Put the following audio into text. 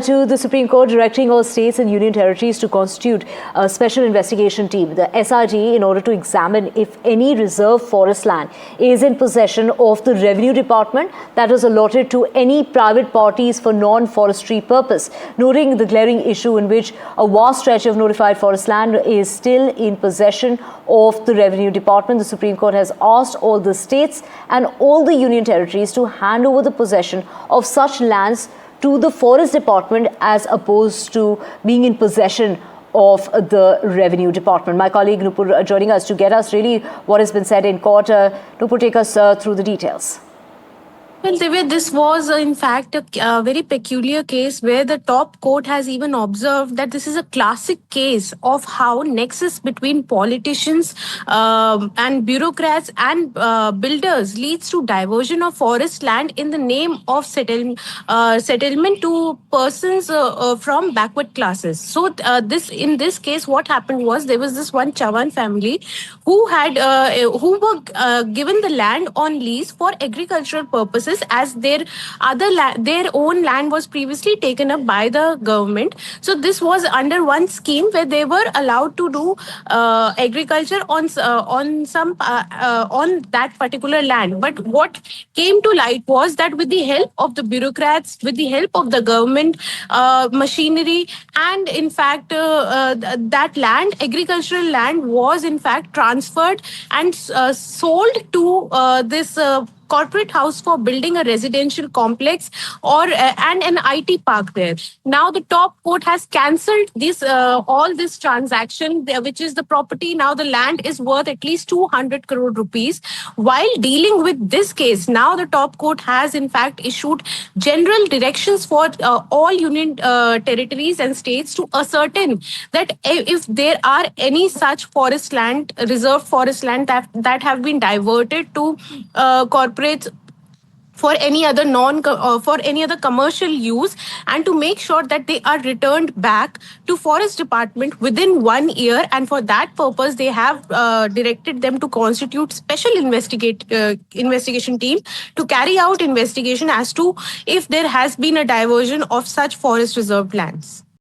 To the Supreme Court directing all states and union territories to constitute a special investigation team, the SRT, in order to examine if any reserve forest land is in possession of the Revenue Department that was allotted to any private parties for non-forestry purpose, noting the glaring issue in which a vast stretch of notified forest land is still in possession of the Revenue Department. The Supreme Court has asked all the states and all the union territories to hand over the possession of such lands to the Forest Department as opposed to being in possession of the Revenue Department. My colleague Nupur joining us to get us really what has been said in court. Nupur, take us through the details. Well, Divya, this was in fact a very peculiar case where the top court has even observed that this is a classic case of how nexus between politicians and bureaucrats and builders leads to diversion of forest land in the name of settlement to persons from backward classes. So in this case, what happened was there was this one Chavan family who were given the land on lease for agricultural purposes, as their own land was previously taken up by the government. So this was under one scheme where they were allowed to do agriculture on that particular land. But what came to light was that with the help of the bureaucrats, with the help of the government machinery, and in fact that land, agricultural land, was in fact transferred and sold to this corporate house for building a residential complex and an IT park there. Now the top court has cancelled all this transaction, which is the property. Now the land is worth at least 200 crore rupees. While dealing with this case, now the top court has in fact issued general directions for all union territories and states to ascertain that if there are any such forest land, reserved forest land that have been diverted to corporates for any other commercial use, and to make sure that they are returned back to Forest Department within 1 year. And for that purpose, they have directed them to constitute special investigation team to carry out investigation as to if there has been a diversion of such forest reserved lands.